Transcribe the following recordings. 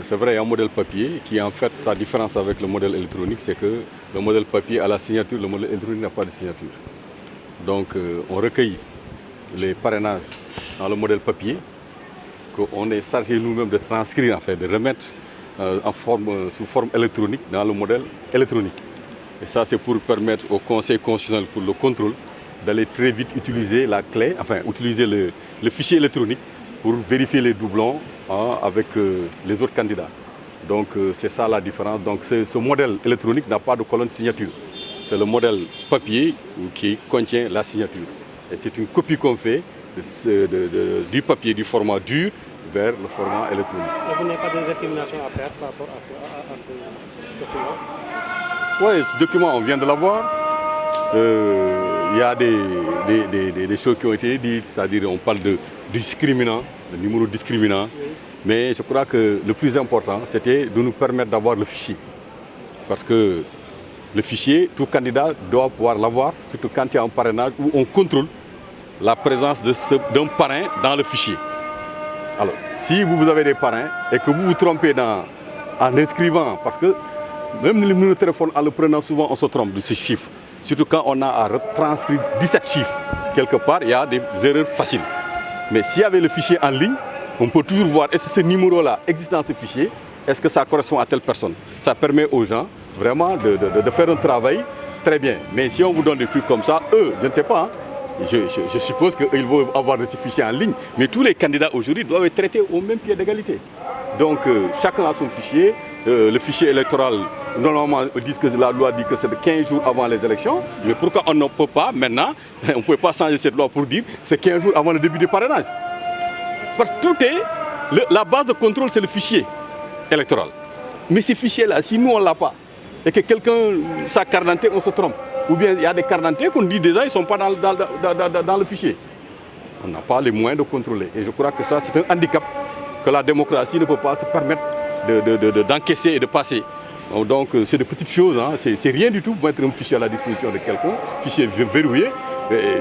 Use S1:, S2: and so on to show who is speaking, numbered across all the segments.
S1: c'est vrai, il y a un modèle papier qui, en fait, sa différence avec le modèle électronique, c'est que le modèle papier a la signature, le modèle électronique n'a pas de signature. Donc, on recueille les parrainages dans le modèle papier, qu'on est chargé nous-mêmes de transcrire, en fait, de remettre sous forme électronique dans le modèle électronique. Et ça, c'est pour permettre au Conseil constitutionnel pour le contrôle d'aller très vite utiliser la clé, enfin, utiliser le fichier électronique pour vérifier les doublons avec les autres candidats. Donc, c'est ça la différence. Donc, ce modèle électronique n'a pas de colonne signature. C'est le modèle papier qui contient la signature. Et c'est une copie qu'on fait du papier, du format dur, vers le format électronique.
S2: Et vous n'avez pas de récrimination à faire par rapport à ce document?
S1: Oui, ce document, on vient de l'avoir. Il y a des choses qui ont été dites, c'est-à-dire on parle de discriminant, le numéro discriminant. Oui. Mais je crois que le plus important, c'était de nous permettre d'avoir le fichier. Parce que le fichier, tout candidat doit pouvoir l'avoir, surtout quand il y a un parrainage où on contrôle la présence d'un parrain dans le fichier. Alors, si vous avez des parrains et que vous vous trompez en inscrivant, parce que même le numéro de téléphone, en le prenant souvent, on se trompe de ces chiffres. Surtout quand on a à retranscrire 17 chiffres. Quelque part, il y a des erreurs faciles. Mais s'il y avait le fichier en ligne, on peut toujours voir est-ce que ce numéro-là existe dans ce fichier, est-ce que ça correspond à telle personne. Ça permet aux gens vraiment de faire un travail très bien. Mais si on vous donne des trucs comme ça, eux, je ne sais pas, je suppose qu'ils vont avoir ce fichier en ligne, mais tous les candidats aujourd'hui doivent être traités au même pied d'égalité. Donc chacun a son fichier. Le fichier électoral, normalement, la loi dit que c'est de 15 jours avant les élections. Mais pourquoi on ne peut pas maintenant, on ne peut pas changer cette loi pour dire que c'est 15 jours avant le début du parrainage? Parce que tout est, la base de contrôle, c'est le fichier électoral. Mais ces fichiers-là, si nous on ne l'a pas, et que quelqu'un, sa carte d'identité, on se trompe. Ou bien il y a des cartes d'identité qu'on dit déjà, ils ne sont pas dans le fichier. On n'a pas les moyens de contrôler. Et je crois que ça, c'est un handicap que la démocratie ne peut pas se permettre d'encaisser et de passer. Donc c'est des petites choses, hein. C'est rien du tout pour mettre un fichier à la disposition de quelqu'un, fichier verrouillé,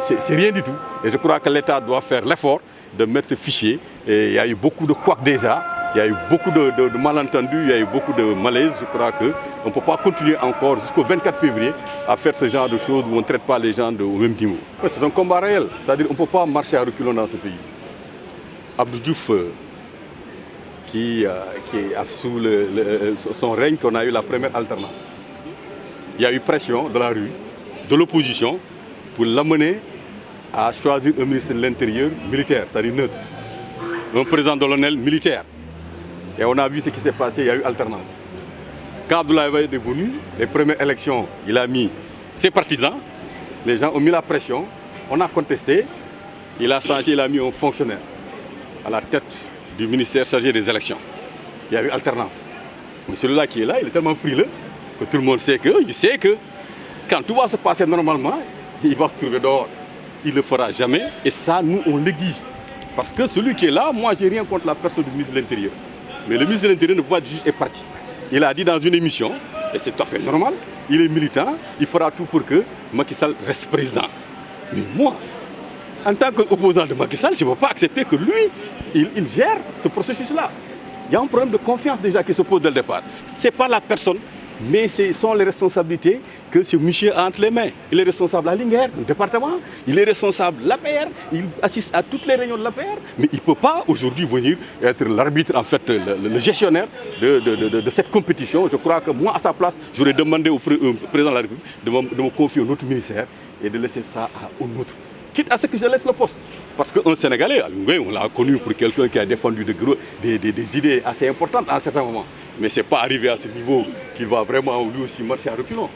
S1: c'est rien du tout. Et je crois que l'État doit faire l'effort de mettre ce fichier. Et il y a eu beaucoup de couacs déjà, il y a eu beaucoup de malentendus, il y a eu beaucoup de malaise. Je crois qu'on ne peut pas continuer encore jusqu'au 24 février à faire ce genre de choses où on ne traite pas les gens au même niveau. C'est un combat réel, c'est-à-dire qu'on ne peut pas marcher à reculons dans ce pays. Abdou Diouf, qui sous son règne qu'on a eu la première alternance. Il y a eu pression de la rue, de l'opposition, pour l'amener à choisir un ministre de l'Intérieur militaire, c'est-à-dire neutre. Un président de l'ONL militaire. Et on a vu ce qui s'est passé, il y a eu alternance. Quand Abdoulaye Wade est venu, les premières élections, il a mis ses partisans, les gens ont mis la pression, on a contesté, il a changé, il a mis un fonctionnaire à la tête du ministère chargé des élections. Il y a eu alternance. Mais celui-là qui est là, il est tellement frileux que tout le monde sait que quand tout va se passer normalement, il va se trouver dehors. Il ne le fera jamais. Et ça, nous, on l'exige. Parce que celui qui est là, moi, je n'ai rien contre la personne du ministre de l'Intérieur. Mais le ministre de l'Intérieur ne peut pas être juge et parti. Il a dit dans une émission, et c'est tout à fait normal, il est militant, il fera tout pour que Macky Sall reste président. Mais moi, en tant qu'opposant de Macky Sall, je ne peux pas accepter que lui, il gère ce processus-là. Il y a un problème de confiance déjà qui se pose dès le départ. Ce n'est pas la personne, mais ce sont les responsabilités que ce monsieur a entre les mains. Il est responsable à l'INGER, le département, il est responsable de l'APR, il assiste à toutes les réunions de l'APR, mais il ne peut pas aujourd'hui venir être l'arbitre, en fait, le gestionnaire de cette compétition. Je crois que moi, à sa place, j'aurais demandé au président de la République de me confier un autre ministère et de laisser ça à un autre. Quitte à ce que je laisse le poste. Parce qu'un Sénégalais, on l'a connu pour quelqu'un qui a défendu des idées assez importantes à un certain moment. Mais ce n'est pas arrivé à ce niveau qu'il va vraiment lui aussi marcher à reculons.